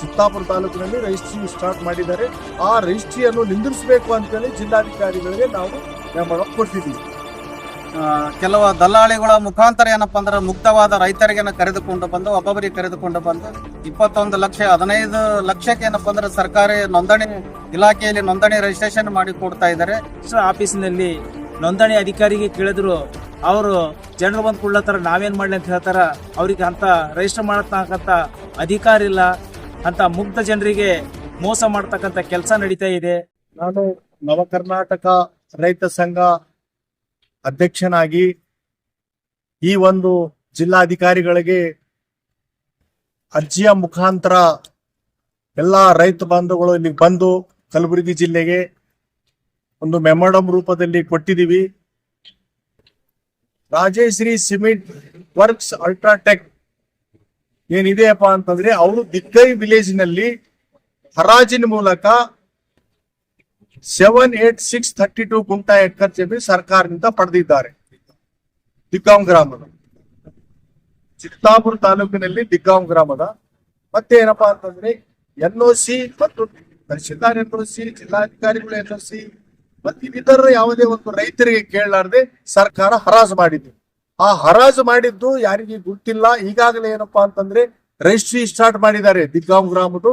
ಚಿತ್ತಾಪುರ ತಾಲೂಕಿನಲ್ಲಿ registry start ಮಾಡಿದ್ದಾರೆ. ಆ ರಿಜಿಸ್ಟ್ರಿಯನ್ನು ನಿಂದಿರಿಸಬೇಕು ಅಂತೇಳಿ ಜಿಲ್ಲಾಧಿಕಾರಿಗಳಿಗೆ ನಾವು ಮೆಮೊರಂ ಕೊಟ್ಟಿದ್ದೀವಿ. ಕೆಲವು ದಲ್ಲಾಳಿಗಳ ಮುಖಾಂತರ ಏನಪ್ಪಾ ಅಂದ್ರೆ ಮುಕ್ತವಾದ ರೈತರಿಗೆ ಕರೆದುಕೊಂಡು ಬಂದು ಒಬ್ಬೊಬ್ಬರಿಗೆ ಕರೆದುಕೊಂಡು ಬಂದು 21 ಲಕ್ಷ 15 ಲಕ್ಷಕ್ಕೆ ಏನಪ್ಪಾ ಅಂದ್ರೆ ಸರ್ಕಾರಿ ನೋಂದಣಿ ಇಲಾಖೆಯಲ್ಲಿ ನೋಂದಣಿ ರಿಜಿಸ್ಟ್ರೇಷನ್ ಮಾಡಿ ಕೊಡ್ತಾ ಇದ್ದಾರೆ. ಆಫೀಸಿನಲ್ಲಿ ನೋಂದಣಿ ಅಧಿಕಾರಿಗೆ ಕೇಳಿದ್ರು ಅವರು ಜನರು ಬಂದು ಕೊಡ್ಲತ್ತಾರ, ನಾವೇನ್ ಮಾಡ್ಲಿ ಅಂತ ಹೇಳ್ತಾರ. ಅವ್ರಿಗೆ ಅಂತ ರಿಜಿಸ್ಟರ್ ಮಾಡತಕ್ಕಂತ ಅಧಿಕಾರ ಇಲ್ಲ, ಅಂತ ಮುಗ್ಧ ಜನರಿಗೆ ಮೋಸ ಮಾಡ್ತಕ್ಕಂಥ ಕೆಲಸ ನಡೀತಾ ಇದೆ. ನಾನು ನವ ಕರ್ನಾಟಕ ರೈತ ಸಂಘ ಅಧ್ಯಕ್ಷನಾಗಿ ಈ ಒಂದು ಜಿಲ್ಲಾಧಿಕಾರಿಗಳಿಗೆ ಅರ್ಜಿಯ ಮುಖಾಂತರ ಎಲ್ಲ ರೈತ ಬಾಂಧವಗಳು ಇಲ್ಲಿ ಬಂದು ಕಲಬುರಗಿ ಜಿಲ್ಲೆಗೆ ಒಂದು ಮೆಮೊರಂ ರೂಪದಲ್ಲಿ ಕೊಟ್ಟಿದ್ದೀವಿ. ರಾಜೇಶ್ರೀ ಸಿಮೆಂಟ್ ವರ್ಕ್ಸ್ ಅಲ್ಟ್ರಾಟೆಕ್ ಏನಿದೆಯಪ್ಪ ಅಂತಂದ್ರೆ ಅವರು ದಿಕ್ಕೈ ವಿಲೇಜ್ ನಲ್ಲಿ ಹರಾಜಿನ ಮೂಲಕ 78632 ಗುಂಟಾ ಎಕರ್ ಜಮೀನು ಸರ್ಕಾರದಿಂದ ಪಡೆದಿದ್ದಾರೆ. ದಿಗ್ಗಾಂವ್ ಗ್ರಾಮದ ಚಿತ್ತಾಪುರ ತಾಲೂಕಿನಲ್ಲಿ ದಿಗ್ಗಾಂವ್ ಗ್ರಾಮದ ಮತ್ತೆ ಏನಪ್ಪಾ ಅಂತಂದ್ರೆ NOC ಮತ್ತು ತಹಶೀಲ್ದಾರ್ NOC, ಜಿಲ್ಲಾಧಿಕಾರಿಗಳು NOC ಮತ್ತೆ ಇತರ ಯಾವುದೇ ಒಂದು ರೈತರಿಗೆ ಕೇಳಲಾರದೆ ಸರ್ಕಾರ ಹರಾಜು ಮಾಡಿದ್ದು. ಆ ಹರಾಜು ಮಾಡಿದ್ದು ಯಾರಿಗೆ ಗೊತ್ತಿಲ್ಲ. ಈಗಾಗಲೇ ಏನಪ್ಪಾ ಅಂತಂದ್ರೆ ರಿಜಿಸ್ಟ್ರಿ ಸ್ಟಾರ್ಟ್ ಮಾಡಿದ್ದಾರೆ. ದಿಗ್ಗಾಂವ್ ಗ್ರಾಮದ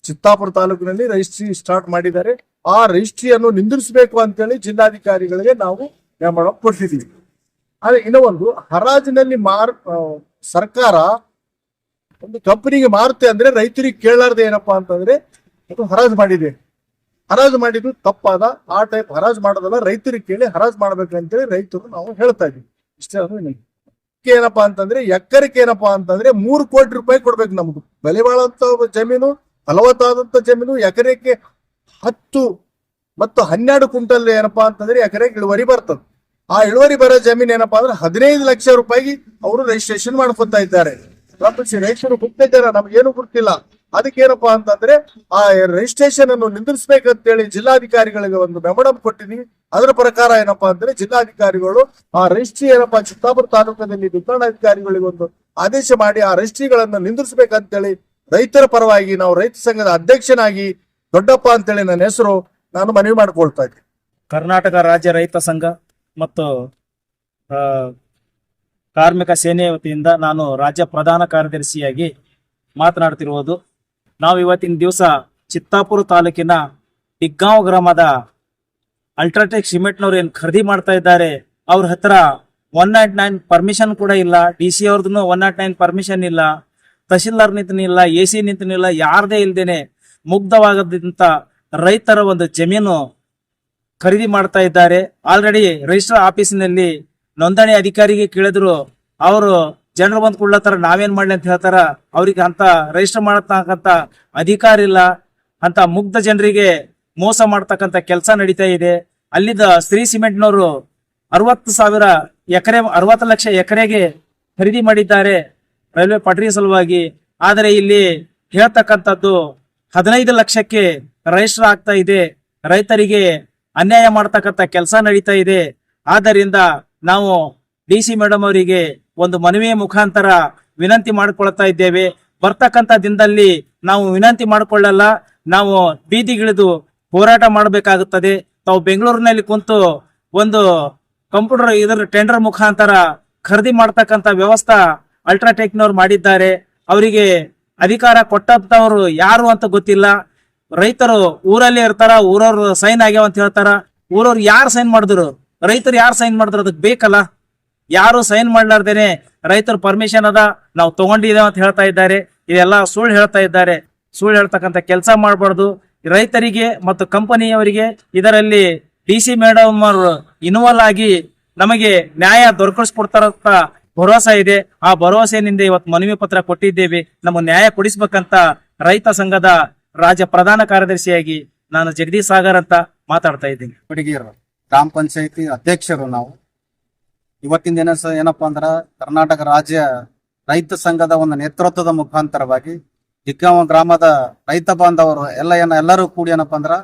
ಚಿತ್ತಾಪುರ ತಾಲೂಕಿನಲ್ಲಿ ರಿಜಿಸ್ಟ್ರಿ ಸ್ಟಾರ್ಟ್ ಮಾಡಿದ್ದಾರೆ. ಆ ರಿಜಿಸ್ಟ್ರಿಯನ್ನು ನಿಂದಿರಿಸಬೇಕು ಅಂತೇಳಿ ಜಿಲ್ಲಾಧಿಕಾರಿಗಳಿಗೆ ನಾವು ಮೆಮೊರಂ ಕೊಡ್ತಿದ್ದೀವಿ. ಆದ್ರೆ ಇನ್ನೂ ಒಂದು ಹರಾಜಿನಲ್ಲಿ ಸರ್ಕಾರ ಒಂದು ಕಂಪನಿಗೆ ಮಾರುತ್ತೆ ಅಂದ್ರೆ ರೈತರಿಗೆ ಕೇಳಲಾರ್ದೆ ಏನಪ್ಪಾ ಅಂತಂದ್ರೆ ಅದು ಹರಾಜು ಮಾಡಿದೆ. ಹರಾಜು ಮಾಡಿದ್ದು ತಪ್ಪಾದ. ಆ ಟೈಪ್ ಹರಾಜು ಮಾಡೋದಲ್ಲ, ರೈತರಿಗೆ ಕೇಳಿ ಹರಾಜು ಮಾಡ್ಬೇಕಂತೇಳಿ ರೈತರು ನಾವು ಹೇಳ್ತಾ ಇದೀವಿ. ಇಷ್ಟೇ ಏನಪ್ಪಾ ಅಂತಂದ್ರೆ ಎಕರೆಗೆ ಏನಪ್ಪಾ ಅಂತಂದ್ರೆ 3 ಕೋಟಿ ರೂಪಾಯಿ ಕೊಡ್ಬೇಕು. ನಮ್ದು ಬೆಲೆ ಬಾಳಂತ ಜಮೀನು, ಫಲವತ್ತಾದಂತ ಜಮೀನು ಎಕರೆಗೆ 10 ಮತ್ತು 12 ಕ್ವಿಂಟಲ್ ಏನಪ್ಪಾ ಅಂತಂದ್ರೆ ಎಕರೆಗೆ ಇಳುವರಿ ಬರ್ತದೆ. ಆ ಇಳುವರಿ ಬರೋ ಜಮೀನ್ ಏನಪ್ಪಾ ಅಂದ್ರೆ 15 ಲಕ್ಷ ರೂಪಾಯಿಗೆ ಅವರು ರಿಜಿಸ್ಟ್ರೇಷನ್ ಮಾಡ್ಕೊತಾ ಇದ್ದಾರೆ. ರೈತರು ಗೊತ್ತಿದ್ದಾರೆ, ನಮ್ಗೇನು ಗೊತ್ತಿಲ್ಲ. ಅದಕ್ಕೆ ಏನಪ್ಪಾ ಅಂತಂದ್ರೆ ಆ ರಿಜಿಸ್ಟ್ರೇಷನ್ ಅನ್ನು ನಿಂದಿರಿಸಬೇಕಂತೇಳಿ ಜಿಲ್ಲಾಧಿಕಾರಿಗಳಿಗೆ ಒಂದು ಮೆಮೊರಂ ಕೊಟ್ಟಿದೀವಿ. ಅದರ ಪ್ರಕಾರ ಏನಪ್ಪಾ ಅಂದ್ರೆ ಜಿಲ್ಲಾಧಿಕಾರಿಗಳು ಆ ರಿಜಿಸ್ಟ್ರಿ ಏನಪ್ಪಾ ಚಿತ್ತಾಪುರ ತಾಲೂಕಿನಲ್ಲಿ ವಿತರಣಾಧಿಕಾರಿಗಳಿಗೆ ಒಂದು ಆದೇಶ ಮಾಡಿ ಆ ರಿಜಿಸ್ಟ್ರಿಗಳನ್ನು ನಿಂದಿರಿಸಬೇಕಂತೇಳಿ ರೈತರ ಪರವಾಗಿ ನಾವು ರೈತ ಸಂಘದ ಅಧ್ಯಕ್ಷನಾಗಿ ದೊಡ್ಡಪ್ಪ ಅಂತೇಳಿ ನನ್ನ ಹೆಸರು ನಾನು ಮನವಿ ಮಾಡ್ಕೊಳ್ತಾ ಇದ್ದೀನಿ. ಕರ್ನಾಟಕ ರಾಜ್ಯ ರೈತ ಸಂಘ ಮತ್ತು ಕಾರ್ಮಿಕ ಸೇನೆ ವತಿಯಿಂದ ನಾನು ರಾಜ್ಯ ಪ್ರಧಾನ ಕಾರ್ಯದರ್ಶಿಯಾಗಿ ಮಾತನಾಡ್ತಿರುವುದು. ನಾವು ಇವತ್ತಿನ ದಿವಸ ಚಿತ್ತಾಪುರ ತಾಲೂಕಿನ ದಿಗ್ಗಾಂವ್ ಗ್ರಾಮದ ಅಲ್ಟ್ರಾಟೆಕ್ ಸಿಮೆಂಟ್ನವ್ರು ಏನ್ ಖರೀದಿ ಮಾಡ್ತಾ ಇದ್ದಾರೆ, ಅವ್ರ ಹತ್ರ 109 ಪರ್ಮಿಷನ್ ಕೂಡ ಇಲ್ಲ. DC ಅವ್ರದ್ದು 109 ಪರ್ಮಿಷನ್ ಇಲ್ಲ, ತಹಶೀಲ್ದಾರ್ ನಿಂತನೂ ಇಲ್ಲ, AC ನಿಂತನೂ ಇಲ್ಲ, ಯಾರದೇ ಇಲ್ದೇನೆ ಮುಗ್ಧವಾಗದಂತ ರೈತರ ಒಂದು ಜಮೀನು ಖರೀದಿ ಮಾಡ್ತಾ ಇದ್ದಾರೆ. ಆಲ್ರೆಡಿ ರಿಜಿಸ್ಟರ್ ಆಫೀಸಿನಲ್ಲಿ ನೋಂದಣಿ ಅಧಿಕಾರಿಗೆ ಕೇಳಿದ್ರು ಅವರು ಜನರು ಬಂದು ಕೊಡ್ಲತ್ತಾರ, ನಾವೇನ್ ಮಾಡ್ಲಿ ಅಂತ ಹೇಳ್ತಾರ. ಅವ್ರಿಗೆ ಅಂತ ರಿಜಿಸ್ಟರ್ ಮಾಡತಕ್ಕಂತ ಅಧಿಕಾರ ಇಲ್ಲ, ಅಂತ ಮುಗ್ಧ ಜನರಿಗೆ ಮೋಸ ಮಾಡ್ತಕ್ಕಂತ ಕೆಲಸ ನಡೀತಾ ಇದೆ. ಅಲ್ಲಿದ್ದ ಶ್ರೀ ಸಿಮೆಂಟ್ನವರು 60 ಲಕ್ಷ ಎಕರೆಗೆ ಖರೀದಿ ಮಾಡಿದ್ದಾರೆ ರೈಲ್ವೆ ಪಟರಿ ಸಲುವಾಗಿ. ಆದರೆ ಇಲ್ಲಿ ಹೇಳ್ತಕ್ಕಂಥದ್ದು 15 ಲಕ್ಷಕ್ಕೆ ರಿಜಿಸ್ಟರ್ ಆಗ್ತಾ ಇದೆ. ರೈತರಿಗೆ ಅನ್ಯಾಯ ಮಾಡ್ತಕ್ಕಂಥ ಕೆಲಸ ನಡೀತಾ ಇದೆ. ಆದ್ದರಿಂದ ನಾವು DC ಮೇಡಮ್ ಅವರಿಗೆ ಒಂದು ಮನವಿಯ ಮುಖಾಂತರ ವಿನಂತಿ ಮಾಡಿಕೊಳ್ತಾ ಇದ್ದೇವೆ. ಬರ್ತಕ್ಕಂಥ ದಿನದಲ್ಲಿ ನಾವು ವಿನಂತಿ ಮಾಡಿಕೊಳ್ಳಲ್ಲ, ನಾವು ಬೀದಿಗಿಳಿದು ಹೋರಾಟ ಮಾಡಬೇಕಾಗುತ್ತದೆ. ತಾವು ಬೆಂಗಳೂರಿನಲ್ಲಿ ಕುಂತು ಒಂದು ಕಂಪ್ಯೂಟರ್ ಇದರ ಟೆಂಡರ್ ಮುಖಾಂತರ ಖರೀದಿ ಮಾಡ್ತಕ್ಕಂಥ ವ್ಯವಸ್ಥೆ ಅಲ್ಟ್ರಾಟೆಕ್ನವ್ರು ಮಾಡಿದ್ದಾರೆ. ಅವರಿಗೆ ಅಧಿಕಾರ ಕೊಟ್ಟಂತವ್ರು ಯಾರು ಅಂತ ಗೊತ್ತಿಲ್ಲ. ರೈತರು ಊರಲ್ಲೇ ಇರ್ತಾರ, ಊರವ್ರು ಸೈನ್ ಆಗ್ಯಾವ ಅಂತ ಹೇಳ್ತಾರ. ಊರವ್ರು ಯಾರು ಸೈನ್ ಮಾಡಿದ್ರು, ರೈತರು ಯಾರು ಸೈನ್ ಮಾಡಿದ್ರು ಅದಕ್ಕೆ ಬೇಕಲ್ಲ. ಯಾರು ಸೈನ್ ಮಾಡ್ಲಾರ್ದೇನೆ ರೈತರು ಪರ್ಮಿಷನ್ ಅದ ನಾವು ತಗೊಂಡಿದ್ದೇವೆ ಅಂತ ಹೇಳ್ತಾ ಇದ್ದಾರೆ. ಇದೆಲ್ಲ ಸುಳ್ಳು ಹೇಳ್ತಾ ಇದ್ದಾರೆ. ಸುಳ್ಳು ಹೇಳ್ತಕ್ಕಂಥ ಕೆಲಸ ಮಾಡಬಾರ್ದು. ರೈತರಿಗೆ ಮತ್ತು ಕಂಪನಿಯವರಿಗೆ ಇದರಲ್ಲಿ DC ಮೇಡಮ್ ಅವರು ಇನ್ವಾಲ್ವ್ ಆಗಿ ನಮಗೆ ನ್ಯಾಯ ದೊರಕಿಸ್ಕೊಡ್ತಾರಂತ ಭರವಸೆ ಇದೆ. ಆ ಭರವಸೆಯಿಂದ ಇವತ್ತು ಮನವಿ ಪತ್ರ ಕೊಟ್ಟಿದ್ದೇವೆ. ನಮಗೆ ನ್ಯಾಯ ಕೊಡಿಸ್ಬೇಕಂತ ರೈತ ಸಂಘದ ರಾಜ್ಯ ಪ್ರಧಾನ ಕಾರ್ಯದರ್ಶಿಯಾಗಿ ನಾನು ಜಗದೀಶ್ ಸಾಗರ್ ಅಂತ ಮಾತಾಡ್ತಾ ಇದ್ದೀನಿ. ಹುಡುಗಿಯರು ಗ್ರಾಮ ಪಂಚಾಯತಿ ಅಧ್ಯಕ್ಷರು ನಾವು. ಇವತ್ತಿನ ದಿನ ಏನಪ್ಪಾ ಅಂದ್ರ ಕರ್ನಾಟಕ ರಾಜ್ಯ ರೈತ ಸಂಘದ ಒಂದು ನೇತೃತ್ವದ ಮುಖಾಂತರವಾಗಿ ದಿಗ್ಗಾಂವ್ ಗ್ರಾಮದ ರೈತ ಬಾಂಧವರು ಎಲ್ಲರೂ ಕೂಡಿ ಏನಪ್ಪಾ ಅಂದ್ರ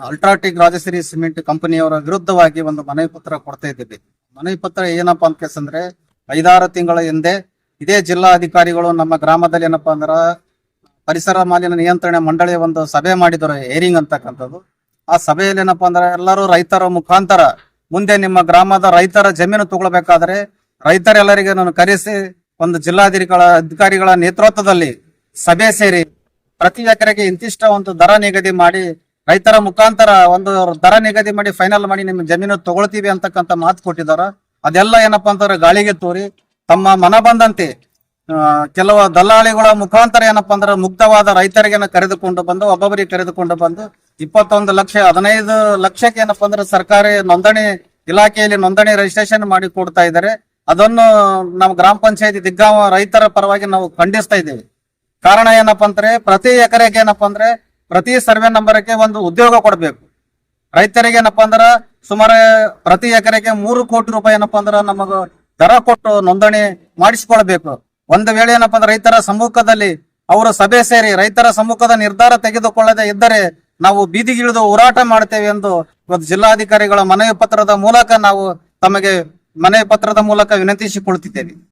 ಅಲ್ಟ್ರಾಟೆಕ್ ರಾಜಶ್ರೀ ಸಿಮೆಂಟ್ ಕಂಪನಿಯವರ ವಿರುದ್ಧವಾಗಿ ಒಂದು ಮನವಿ ಪತ್ರ ಕೊಡ್ತಾ ಇದ್ದೀವಿ. ಮನವಿ ಪತ್ರ ಏನಪ್ಪಾ ಅಂತ ಕೇಳ್ಸಂದ್ರೆ 5-6 ತಿಂಗಳ ಹಿಂದೆ ಇದೇ ಜಿಲ್ಲಾ ಅಧಿಕಾರಿಗಳು ನಮ್ಮ ಗ್ರಾಮದಲ್ಲಿ ಏನಪ್ಪಾ ಅಂದ್ರ ಪರಿಸರ ಮಾಲಿನ್ಯ ನಿಯಂತ್ರಣ ಮಂಡಳಿ ಒಂದು ಸಭೆ ಮಾಡಿದ್ರು, ಹೇರಿಂಗ್ ಅಂತಕ್ಕಂಥದ್ದು. ಆ ಸಭೆಯಲ್ಲಿ ಏನಪ್ಪಾ ಅಂದ್ರೆ ಎಲ್ಲರೂ ರೈತರ ಮುಖಾಂತರ ಮುಂದೆ ನಿಮ್ಮ ಗ್ರಾಮದ ರೈತರ ಜಮೀನು ತಗೊಳ್ಬೇಕಾದ್ರೆ ರೈತರೆಲ್ಲರಿಗೆ ನಾನು ಕರೆಸಿ ಒಂದು ಅಧಿಕಾರಿಗಳ ನೇತೃತ್ವದಲ್ಲಿ ಸಭೆ ಸೇರಿ ಪ್ರತಿ ಎಕರೆಗೆ ಇಂತಿಷ್ಟ ಒಂದು ದರ ನಿಗದಿ ಮಾಡಿ ರೈತರ ಮುಖಾಂತರ ಒಂದು ದರ ನಿಗದಿ ಮಾಡಿ ಫೈನಲ್ ಮಾಡಿ ನಿಮ್ಮ ಜಮೀನು ತಗೊಳ್ತೀವಿ ಅಂತಕ್ಕಂಥ ಮಾತು ಕೊಟ್ಟಿದಾರ. ಅದೆಲ್ಲ ಏನಪ್ಪಾ ಅಂತಂದ್ರೆ ಗಾಳಿಗೆ ತೋರಿ ತಮ್ಮ ಮನ ಬಂದಂತೆ ಕೆಲವು ದಲ್ಲಾಳಿಗಳ ಮುಖಾಂತರ ಏನಪ್ಪಾ ಅಂದ್ರೆ ಮುಗ್ಧವಾದ ರೈತರಿಗೆ ಕರೆದುಕೊಂಡು ಬಂದು ಒಬ್ಬೊಬ್ಬರಿಗೆ ಕರೆದುಕೊಂಡು ಬಂದು 21 ಲಕ್ಷ 15 ಲಕ್ಷಕ್ಕೆ ಏನಪ್ಪಾ ಅಂದ್ರೆ ಸರ್ಕಾರಿ ನೋಂದಣಿ ಇಲಾಖೆಯಲ್ಲಿ ನೋಂದಣಿ ರಿಜಿಸ್ಟ್ರೇಷನ್ ಮಾಡಿ ಕೊಡ್ತಾ ಇದ್ದಾರೆ. ಅದನ್ನು ನಮ್ಮ ಗ್ರಾಮ ಪಂಚಾಯತಿ ದಿಗ್ಗಾಂವ ರೈತರ ಪರವಾಗಿ ನಾವು ಖಂಡಿಸ್ತಾ ಇದ್ದೇವೆ. ಕಾರಣ ಏನಪ್ಪಾ ಅಂದ್ರೆ ಪ್ರತಿ ಎಕರೆಗೆ ಏನಪ್ಪಾ ಅಂದ್ರೆ ಪ್ರತಿ ಸರ್ವೆ ನಂಬರ್ಗೆ ಒಂದು ಉದ್ಯೋಗ ಕೊಡಬೇಕು. ರೈತರಿಗೆ ಏನಪ್ಪಾ ಅಂದ್ರ ಸುಮಾರು ಪ್ರತಿ ಎಕರೆಗೆ 3 ಕೋಟಿ ರೂಪಾಯಿ ಏನಪ್ಪಾ ಅಂದ್ರ ನಮಗ ದರ ಕೊಟ್ಟು ನೋಂದಣಿ ಮಾಡಿಸಿಕೊಳ್ಬೇಕು. ಒಂದು ವೇಳೆ ಏನಪ್ಪಾ ಅಂದ್ರೆ ರೈತರ ಸಮ್ಮುಖದಲ್ಲಿ ಅವರು ಸಭೆ ಸೇರಿ ರೈತರ ಸಮ್ಮುಖದ ನಿರ್ಧಾರ ತೆಗೆದುಕೊಳ್ಳದೆ ಇದ್ದರೆ ನಾವು ಬೀದಿಗಿಳಿದು ಹೋರಾಟ ಮಾಡ್ತೇವೆ ಎಂದು ಇವತ್ತು ಜಿಲ್ಲಾಧಿಕಾರಿಗಳ ಮನವಿ ಪತ್ರದ ಮೂಲಕ ನಾವು ತಮಗೆ ಮನವಿ ಪತ್ರದ ಮೂಲಕ ವಿನಂತಿಸಿಕೊಳ್ತಿದ್ದೇವೆ.